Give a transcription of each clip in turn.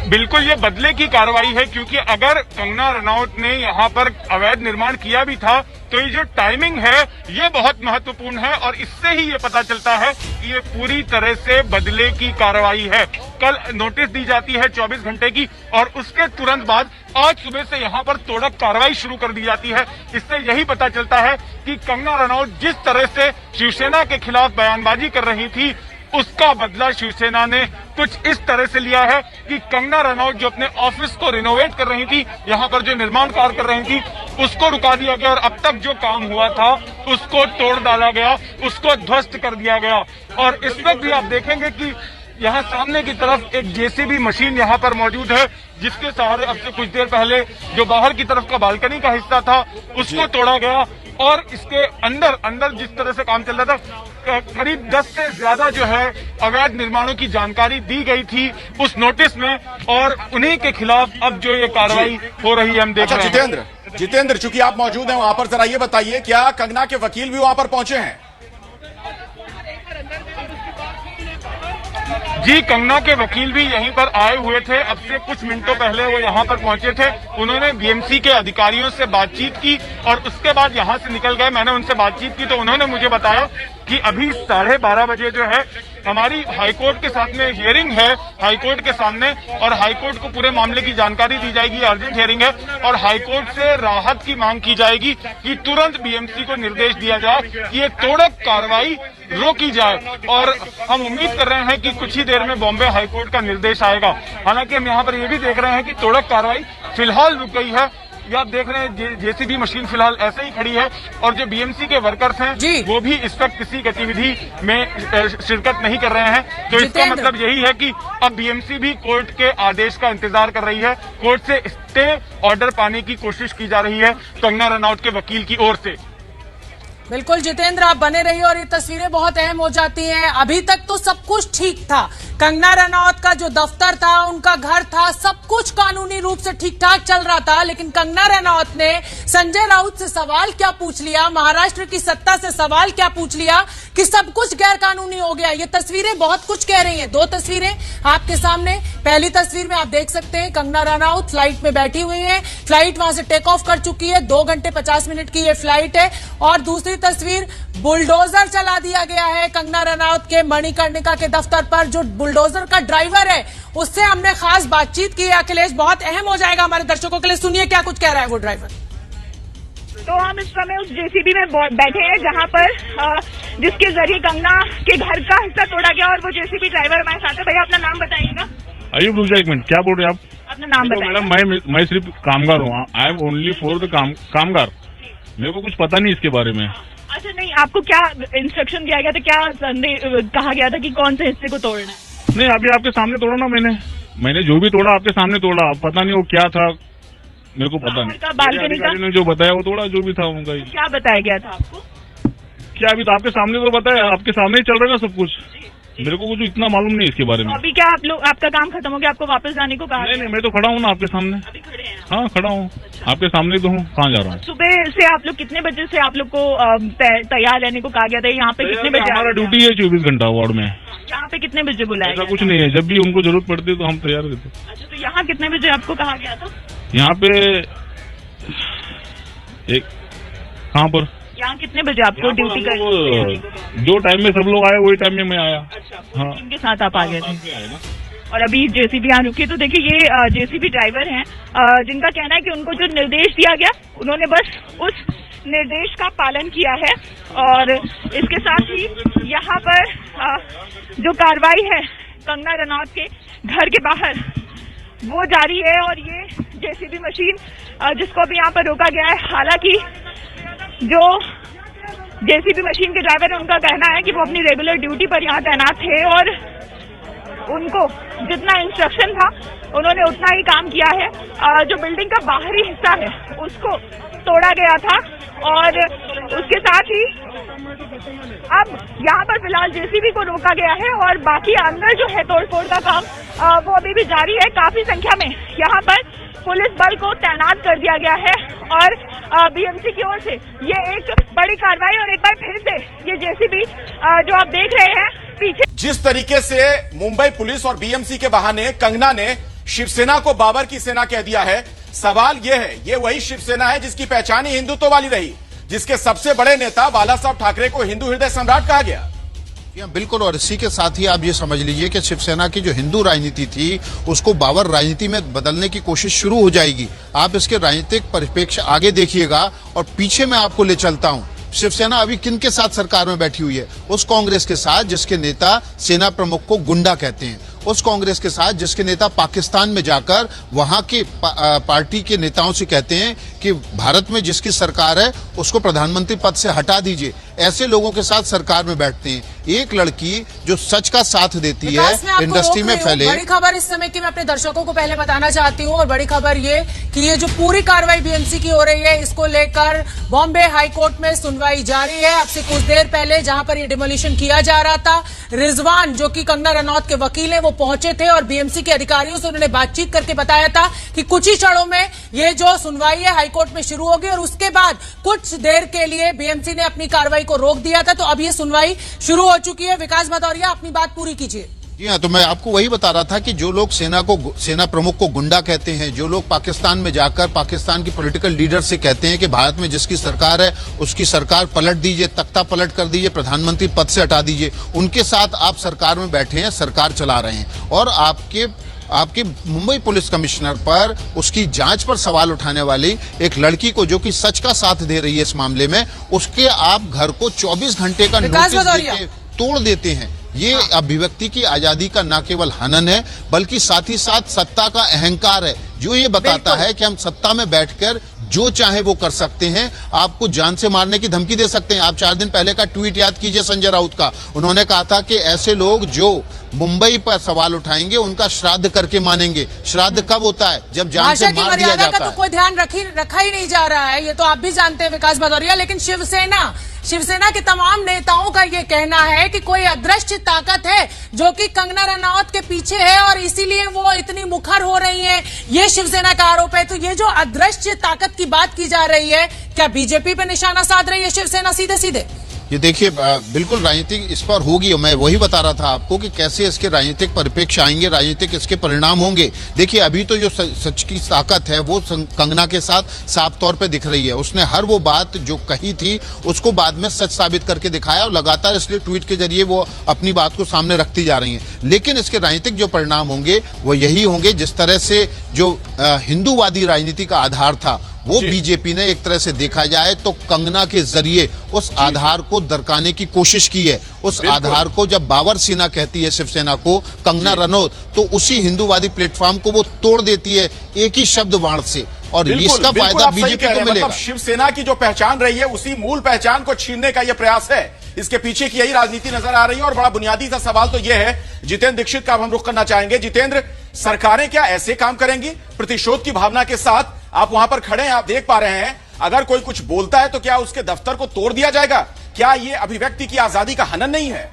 बिल्कुल ये बदले की कार्रवाई है, क्योंकि अगर कंगना रनौत ने यहाँ पर अवैध निर्माण किया भी था तो ये जो टाइमिंग है ये बहुत महत्वपूर्ण है और इससे ही ये पता चलता है कि ये पूरी तरह से बदले की कार्रवाई है। कल नोटिस दी जाती है 24 घंटे की और उसके तुरंत बाद आज सुबह से यहाँ पर तोड़क कार्रवाई शुरू कर दी जाती है। इससे यही पता चलता है कि कंगना रनौत जिस तरह से शिवसेना के खिलाफ बयानबाजी कर रही थी उसका बदला शिवसेना ने कुछ इस तरह से लिया है कि कंगना रनौत जो अपने ऑफिस को रिनोवेट कर रही थी, यहाँ पर जो निर्माण कार्य कर रही थी, उसको रुका दिया गया और अब तक जो काम हुआ था उसको तोड़ डाला गया, उसको ध्वस्त कर दिया गया। और इस वक्त भी आप देखेंगे कि यहाँ सामने की तरफ एक जेसीबी मशीन यहाँ पर मौजूद है, जिसके सहारे अब से कुछ देर पहले जो बाहर की तरफ का बालकनी का हिस्सा था उसको तोड़ा गया और इसके अंदर जिस तरह से काम चल रहा था करीब 10 से ज्यादा जो है अवैध निर्माणों की जानकारी दी गई थी उस नोटिस में और उन्हीं के खिलाफ अब जो ये कार्रवाई हो रही है हम देख रहे हैं। जितेंद्र, चूंकि आप मौजूद हैं वहां पर, जरा ये बताइए क्या कंगना के वकील भी वहां पर पहुंचे हैं? जी, कंगना के वकील भी यहीं पर आए हुए थे। अब से कुछ मिनटों पहले वो यहाँ पर पहुंचे थे। उन्होंने बीएमसी के अधिकारियों से बातचीत की और उसके बाद यहाँ से निकल गए। मैंने उनसे बातचीत की तो उन्होंने मुझे बताया कि अभी 12:30 बजे जो है हमारी हाईकोर्ट के साथ में हियरिंग है हाईकोर्ट के सामने और हाईकोर्ट को पूरे मामले की जानकारी दी जाएगी। अर्जेंट हियरिंग है और हाईकोर्ट से राहत की मांग की जाएगी कि तुरंत बीएमसी को निर्देश दिया जाए कि ये तोड़क कार्रवाई रोकी जाए। और हम उम्मीद कर रहे हैं कि कुछ ही देर में बॉम्बे हाईकोर्ट का निर्देश आएगा। हालांकि हम यहाँ पर ये भी देख रहे हैं कि तोड़क कार्रवाई फिलहाल रुक गई है। ये आप देख रहे हैं जेसीबी मशीन फिलहाल ऐसे ही खड़ी है और जो बीएमसी के वर्कर्स हैं वो भी इस वक्त किसी गतिविधि में शिरकत नहीं कर रहे हैं। तो इसका मतलब यही है कि अब बीएमसी भी कोर्ट के आदेश का इंतजार कर रही है। कोर्ट से स्टे ऑर्डर पाने की कोशिश की जा रही है कंगना रनौत के वकील की ओर से। बिल्कुल जितेंद्र, आप बने रहिए और ये तस्वीरें बहुत अहम हो जाती हैं। अभी तक तो सब कुछ ठीक था। कंगना रनौत का जो दफ्तर था, उनका घर था, सब कुछ कानूनी रूप से ठीक ठाक चल रहा था। लेकिन कंगना रनौत ने संजय राउत से सवाल क्या पूछ लिया, महाराष्ट्र की सत्ता से सवाल क्या पूछ लिया कि सब कुछ गैर कानूनी हो गया। ये तस्वीरें बहुत कुछ कह रही हैं। 2 तस्वीरें आपके सामने। पहली तस्वीर में आप देख सकते हैं कंगना रनौत फ्लाइट में बैठी हुई है। फ्लाइट वहां से टेक ऑफ कर चुकी है। 2 घंटे 50 मिनट की ये फ्लाइट है। और दूसरी तस्वीर, बुलडोजर चला दिया गया है कंगना रनौत के मणिकर्णिका के दफ्तर पर। जो बुलडोजर का ड्राइवर है उससे हमने खास बातचीत की है। अखिलेश, बहुत अहम हो जाएगा हमारे दर्शकों के लिए। सुनिए क्या कुछ कह रहा है वो ड्राइवर। तो हम इस समय उस जेसीबी में बैठे हैं जहां पर जिसके जरिए कंगना के घर का हिस्सा तोड़ा गया और वो जेसीबी ड्राइवर हमारे साथ है। भैया अपना नाम बताइएगा। आइए रुक जाइए एक मिनट, क्या बोल रहे हैं आप? अपना नाम बताइए। मैडम मैं सिर्फ कामगार हूँ। I am only for the कामगार। मेरे को कुछ पता नहीं इसके बारे में। अच्छा, नहीं, आपको क्या इंस्ट्रक्शन दिया गया था, क्या कहा गया था कि कौन से हिस्से को तोड़ना है? नहीं, अभी आपके सामने तोड़ा ना मैंने जो भी तोड़ा आपके सामने तोड़ा। पता नहीं वो क्या था, मेरे को पता नहीं। बालकनी का ने जो बताया वो तोड़ा, जो भी था उनका। क्या बताया गया था आपको? क्या अभी तो आपके सामने तो बताया, आपके सामने ही चल रहा है सब कुछ। मेरे को कुछ इतना मालूम नहीं इसके बारे में। अभी क्या आपका काम खत्म हो गया, आपको वापस जाने को कहा? नहीं, मैं तो खड़ा हूँ ना आपके सामने। अभी खड़े हैं? हाँ, खड़ा हूँ आपके सामने तो हूँ। कहाँ जा रहा हूँ? सुबह से आप लोग कितने बजे से आप लोग को तैयार रहने को कहा गया था? यहाँ पे कितने बजे? हमारा ड्यूटी है 24 घंटा वार्ड में। यहाँ पे कितने बजे बुलाया? ऐसा कुछ नहीं है, जब भी उनको जरूरत पड़ती है तो हम तैयार रहते। अच्छा, तो यहाँ कितने बजे आपको कहा गया था? यहाँ पे एक कहाँ पर? यहाँ कितने बजे आपको ड्यूटी करनी? जो टाइम में सब लोग आए वही टाइम में मैं आया। अच्छा, हाँ, इनके साथ आप आ गए थे। और अभी जेसीबी यहाँ रुकी। तो देखिए ये जेसीबी ड्राइवर हैं जिनका कहना है कि उनको जो निर्देश दिया गया उन्होंने बस उस निर्देश का पालन किया है। और इसके साथ ही यहाँ पर जो कार्रवाई है कंगना रनौत के घर के बाहर वो जारी है। और ये जेसीबी मशीन जिसको भी यहाँ पर रोका गया है, हालांकि जो जेसीबी मशीन के ड्राइवर है उनका कहना है कि वो अपनी रेगुलर ड्यूटी पर यहाँ तैनात थे और उनको जितना इंस्ट्रक्शन था उन्होंने उतना ही काम किया है। जो बिल्डिंग का बाहरी हिस्सा है उसको तोड़ा गया था और उसके साथ ही अब यहाँ पर फिलहाल जेसीबी को रोका गया है और बाकी अंदर जो है तोड़फोड़ का काम वो अभी भी जारी है। काफी संख्या में यहाँ पर पुलिस बल को तैनात कर दिया गया है और बीएमसी की ओर से ये एक बड़ी कार्रवाई। और एक बार फिर से ये जेसीबी जो आप देख रहे हैं पीछे, जिस तरीके से मुंबई पुलिस और बीएमसी के बहाने कंगना ने शिवसेना को बाबर की सेना कह दिया है। सवाल यह है, ये वही शिवसेना है जिसकी पहचान ही हिंदुत्व वाली रही, जिसके सबसे बड़े नेता बाला साहब ठाकरे को हिंदू हृदय सम्राट कहा गया। बिल्कुल, और इसी के साथ ही आप ये समझ लीजिए कि शिवसेना की जो हिंदू राजनीति थी उसको बाबर राजनीति में बदलने की कोशिश शुरू हो जाएगी। आप इसके राजनीतिक परिप्रेक्ष्य आगे देखिएगा और पीछे मैं आपको ले चलता हूं। शिवसेना अभी किन के साथ सरकार में बैठी हुई है? उस कांग्रेस के साथ जिसके नेता सेना प्रमुख को गुंडा कहते हैं, उस कांग्रेस के साथ जिसके नेता पाकिस्तान में जाकर वहां के पार्टी के नेताओं से कहते हैं कि भारत में जिसकी सरकार है उसको प्रधानमंत्री पद से हटा दीजिए। ऐसे लोगों के साथ सरकार में बैठते हैं। एक लड़की जो सच का साथ देती है इंडस्ट्री में फैले। बड़ी खबर इस समय की मैं अपने दर्शकों को पहले बताना चाहती हूँ, और बड़ी खबर ये कि ये जो पूरी कार्रवाई बीएमसी की हो रही है, इसको लेकर बॉम्बे हाईकोर्ट में सुनवाई जारी है। अब से कुछ देर पहले जहां पर ये डिमोलिशन किया जा रहा था, रिजवान जो कि कंगना रनौत के वकील है वो पहुंचे थे और बीएमसी के अधिकारियों से उन्होंने बातचीत करके बताया था कि कुछ ही क्षणों में ये जो सुनवाई है हाईकोर्ट में शुरू होगी, और उसके बाद कुछ देर के लिए बीएमसी ने अपनी कार्रवाई को रोक दिया था। तो अब ये सुनवाई शुरू हो चुकी है। विकास भदौरिया, अपनी बात पूरी कीजिए। जी हाँ, तो मैं आपको वही बता रहा था कि जो लोग सेना प्रमुख को गुंडा कहते हैं, जो लोग पाकिस्तान में जाकर पाकिस्तान की पॉलिटिकल लीडर से कहते हैं कि भारत में जिसकी सरकार है उसकी सरकार पलट दीजिए, तख्ता पलट कर दीजिए, प्रधानमंत्री पद से हटा दीजिए, उनके साथ आप सरकार में बैठे हैं, सरकार चला रहे हैं। और आपके मुंबई पुलिस कमिश्नर पर उसकी जांच पर सवाल उठाने वाली एक लड़की को जो कि सच का साथ दे रही है इस मामले में, उसके आप घर को 24 घंटे का नोटिस देके तोड़ देते हैं। ये अभिव्यक्ति की आजादी का न केवल हनन है बल्कि साथ ही साथ सत्ता का अहंकार है, जो ये बताता है कि हम सत्ता में बैठकर जो चाहे वो कर सकते हैं, आपको जान से मारने की धमकी दे सकते हैं। आप 4 दिन पहले का ट्वीट याद कीजिए संजय राउत का। उन्होंने कहा था कि ऐसे लोग जो मुंबई पर सवाल उठाएंगे उनका श्राद्ध करके मानेंगे। श्राद्ध कब होता है? जब जान से मार दिया जाता है। तो कोई ध्यान रखा ही नहीं जा रहा है, ये तो आप भी जानते हैं विकास भदौरिया। लेकिन शिवसेना के तमाम नेताओं का ये कहना है कि कोई अदृश्य ताकत है जो कि कंगना रनौत के पीछे है और इसीलिए वो इतनी मुखर हो रही है, ये शिवसेना का आरोप है। तो ये जो अदृश्य ताकत की बात की जा रही है, क्या बीजेपी पे निशाना साध रही है शिवसेना सीधे सीधे? ये देखिए, बिल्कुल राजनीतिक इस पर होगी। मैं वही बता रहा था आपको कि कैसे इसके राजनीतिक परिप्रेक्ष्य आएंगे, राजनीतिक इसके परिणाम होंगे। देखिए, अभी तो जो सच की ताकत है वो कंगना के साथ साफ तौर पे दिख रही है। उसने हर वो बात जो कही थी उसको बाद में सच साबित करके दिखाया और लगातार इसलिए ट्वीट के जरिए वो अपनी बात को सामने रखती जा रही है। लेकिन इसके राजनीतिक जो परिणाम होंगे वो यही होंगे, जिस तरह से जो हिंदूवादी राजनीति का आधार था वो बीजेपी ने एक तरह से देखा जाए तो कंगना के जरिए उस आधार को दरकाने की कोशिश की है। उस आधार को जब बाबर सेना कहती है शिवसेना को कंगना रनौत, तो उसी हिंदूवादी प्लेटफॉर्म को वो तोड़ देती है एक ही शब्द वाण से, और इसका फायदा बीजेपी को मिलेगा। मतलब शिवसेना की जो पहचान रही है उसी मूल पहचान को छीनने का यह प्रयास है। इसके पीछे की यही राजनीति नजर आ रही है। और बड़ा बुनियादी सा सवाल तो यह है, जितेंद्र दीक्षित का हम रुख करना चाहेंगे। जितेंद्र, सरकारें क्या ऐसे काम करेंगी प्रतिशोध की भावना के साथ? आप वहां पर खड़े हैं, आप देख पा रहे हैं, अगर कोई कुछ बोलता है तो क्या उसके दफ्तर को तोड़ दिया जाएगा? क्या यह अभिव्यक्ति की आजादी का हनन नहीं है?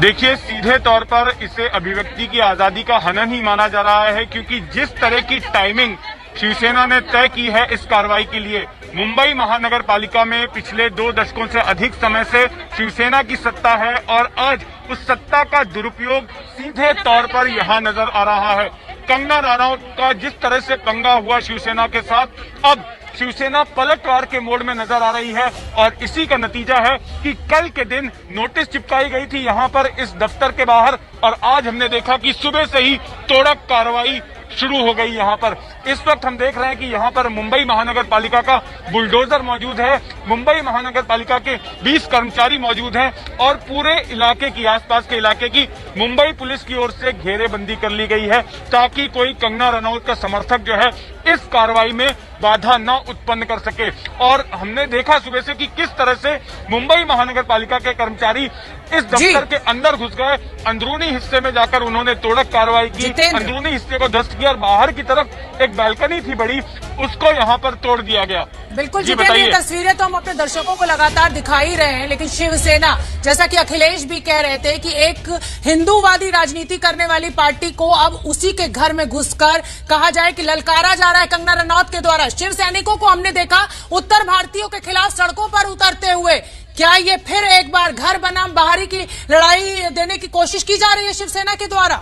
देखिए, सीधे तौर पर इसे अभिव्यक्ति की आजादी का हनन ही माना जा रहा है, क्योंकि जिस तरह की टाइमिंग शिवसेना ने तय की है इस कार्रवाई के लिए, मुंबई महानगर पालिका में पिछले 2 दशकों से अधिक समय से शिवसेना की सत्ता है और आज उस सत्ता का दुरुपयोग सीधे तौर पर यहां नजर आ रहा है। कंगना रनौत का जिस तरह से पंगा हुआ शिवसेना के साथ, अब शिवसेना पलटवार के मोड में नजर आ रही है और इसी का नतीजा है कि कल के दिन नोटिस चिपकाई गई थी यहां पर इस दफ्तर के बाहर, और आज हमने देखा कि सुबह से ही तोड़क कार्रवाई शुरू हो गई यहां पर। इस वक्त हम देख रहे हैं कि यहां पर मुंबई महानगर पालिका का बुलडोजर मौजूद है, मुंबई महानगर पालिका के 20 कर्मचारी मौजूद हैं और पूरे इलाके की, आसपास के इलाके की मुंबई पुलिस की ओर से घेरेबंदी कर ली गई है ताकि कोई कंगना रनौत का समर्थक जो है इस कार्रवाई में बाधा न उत्पन्न कर सके। और हमने देखा सुबह से कि किस तरह से मुंबई महानगर पालिका के कर्मचारी इस दफ्तर के अंदर घुस गए, अंदरूनी हिस्से में जाकर उन्होंने तोड़क कार्रवाई की, अंदरूनी हिस्से को ध्वस्त किया और बाहर की तरफ एक बालकनी थी बड़ी, उसको यहाँ पर तोड़ दिया गया। बिल्कुल जितेंद्र, ये तस्वीरें तो हम अपने दर्शकों को लगातार दिखा ही रहे हैं, लेकिन शिवसेना, जैसा कि अखिलेश भी कह रहे थे कि एक हिंदूवादी राजनीति करने वाली पार्टी को अब उसी के घर में घुसकर कहा जाए कि ललकारा जा रहा है कंगना रनौत के द्वारा। शिव सैनिकों को हमने देखा उत्तर भारतीयों के खिलाफ सड़कों पर उतरते हुए। क्या ये फिर एक बार घर बनाम बाहरी की लड़ाई देने की कोशिश की जा रही है शिवसेना के द्वारा?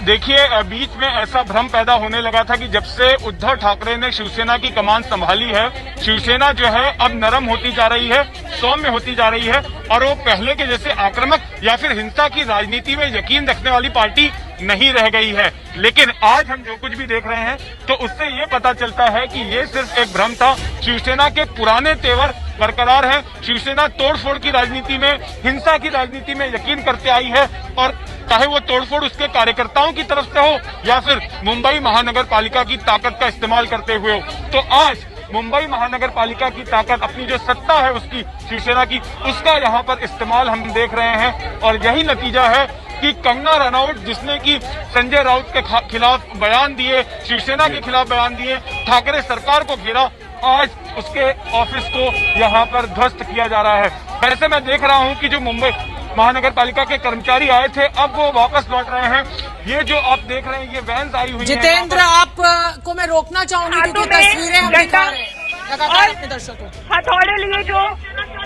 देखिए, बीच में ऐसा भ्रम पैदा होने लगा था कि जब से उद्धव ठाकरे ने शिवसेना की कमान संभाली है, शिवसेना जो है अब नरम होती जा रही है, सौम्य होती जा रही है और वो पहले के जैसे आक्रामक या फिर हिंसा की राजनीति में यकीन रखने वाली पार्टी नहीं रह गई है। लेकिन आज हम जो कुछ भी देख रहे हैं तो उससे ये पता चलता है कि ये सिर्फ एक भ्रम था। शिवसेना के पुराने तेवर बरकरार है। शिवसेना तोड़फोड़ की राजनीति में, हिंसा की राजनीति में यकीन करते आई है और चाहे वो तोड़फोड़ उसके कार्यकर्ताओं की तरफ से हो या फिर मुंबई महानगर पालिका की ताकत का इस्तेमाल करते हुए हो। तो आज मुंबई महानगर पालिका की ताकत, अपनी जो सत्ता है उसकी, शिवसेना की, उसका यहाँ पर इस्तेमाल हम देख रहे हैं और यही नतीजा है कि कंगना रनौत जिसने कि संजय राउत के खिलाफ बयान दिए, शिवसेना के खिलाफ बयान दिए, ठाकरे सरकार को घेरा, आज उसके ऑफिस को यहाँ पर ध्वस्त किया जा रहा है। वैसे मैं देख रहा हूँ कि जो मुंबई महानगर पालिका के कर्मचारी आए थे अब वो वापस लौट रहे हैं। ये जो आप देख रहे हैं ये वैन आई हुई है। जितेंद्र, आपको मैं रोकना चाहूंगी क्योंकि तस्वीरें हम दिखा रहे हैं लगातार अपने दर्शकों। हथौड़े लिए जो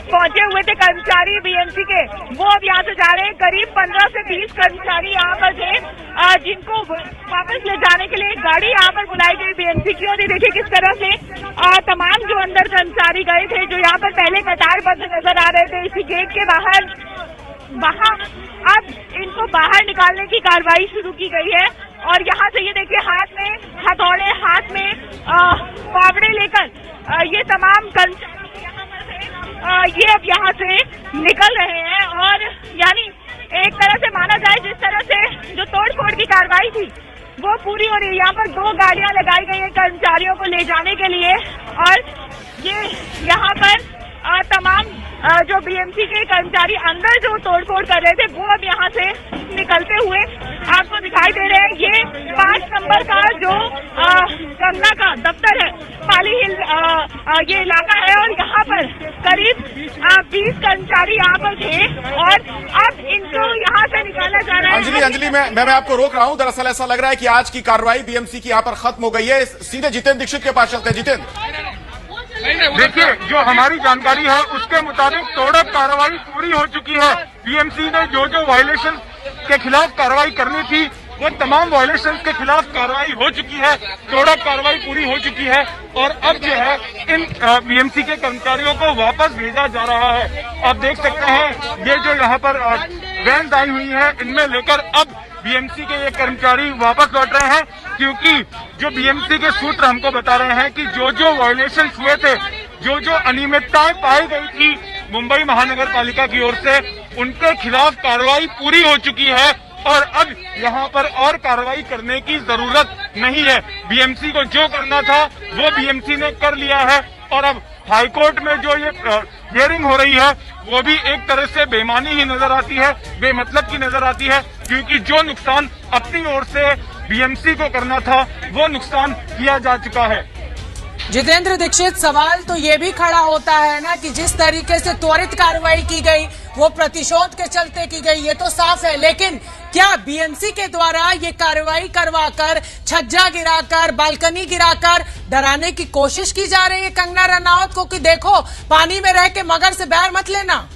पहुंचे हुए थे कर्मचारी बीएमसी के, वो अब यहाँ से जा रहे हैं। करीब 15 से 20 कर्मचारी यहाँ पर थे जिनको वापस ले जाने के लिए गाड़ी यहाँ पर बुलाई गई बीएमसी की। और ये देखिए किस तरह से तमाम जो अंदर कर्मचारी गए थे, जो यहाँ पर पहले कतारबद्ध नजर आ रहे थे इसी गेट के बाहर, वहाँ अब इनको बाहर निकालने की कार्रवाई शुरू की गई है। और यहाँ से ये देखिए हाथ में हथौड़े, हाथ में फावड़े लेकर ये तमाम कर्मचारी यहाँ पर से ये अब यहाँ से निकल रहे हैं। और यानी एक तरह से माना जाए जिस तरह से जो तोड़फोड़ की कार्रवाई थी वो पूरी हो रही है। यहाँ पर 2 गाड़ियां लगाई गई है कर्मचारियों को ले जाने के लिए और ये यहाँ पर तमाम जो बीएमसी के कर्मचारी अंदर जो तोड़फोड़ कर रहे थे वो अब यहाँ से निकलते हुए आपको दिखाई दे रहे हैं। ये 5 नंबर का जो कंगना का दफ्तर है, पाली हिल ये इलाका है और यहाँ पर करीब 20 कर्मचारी यहाँ पर थे और अब इनको यहाँ से निकाला जा रहा है। अंजलि मैं आपको रोक रहा हूँ। दरअसल ऐसा लग रहा है कि आज की कार्रवाई बीएमसी की यहाँ पर खत्म हो गई है। सीधे जितेंद्र दीक्षित के पास चलते हैं। जितेंद्र, देखिए, जो हमारी जानकारी है उसके मुताबिक तोड़क कार्रवाई पूरी हो चुकी है। बीएमसी ने जो वायलेशन के खिलाफ कार्रवाई करनी थी वो तमाम वायलेशन के खिलाफ कार्रवाई हो चुकी है, तोड़क कार्रवाई पूरी हो चुकी है और अब जो है इन बीएमसी के कर्मचारियों को वापस भेजा जा रहा है। आप देख सकते हैं ये जो यहाँ पर वैन आई हुई है इनमें लेकर अब बीएमसी के ये कर्मचारी वापस लौट रहे हैं, क्योंकि जो बीएमसी के सूत्र हमको बता रहे हैं कि जो वायलेशन हुए थे, जो अनियमितताएं पाई गई थी मुंबई महानगर पालिका की ओर से, उनके खिलाफ कार्रवाई पूरी हो चुकी है और अब यहाँ पर और कार्रवाई करने की जरूरत नहीं है। बीएमसी को जो करना था वो बीएमसी ने कर लिया है और अब हाईकोर्ट में जो ये हियरिंग हो रही है वो भी एक तरह से बेमानी ही नजर आती है, बेमतलब की नजर आती है, क्योंकि जो नुकसान अपनी ओर से बीएमसी को करना था वो नुकसान किया जा चुका है। जितेंद्र दीक्षित, सवाल तो ये भी खड़ा होता है ना कि जिस तरीके से त्वरित कार्रवाई की गई वो प्रतिशोध के चलते की गई, ये तो साफ है, लेकिन क्या बीएमसी के द्वारा ये कार्रवाई करवाकर, छज्जा गिराकर, बालकनी गिराकर डराने की कोशिश की जा रही है कंगना रनौत को कि देखो पानी में रह के मगर से बैर मत लेना?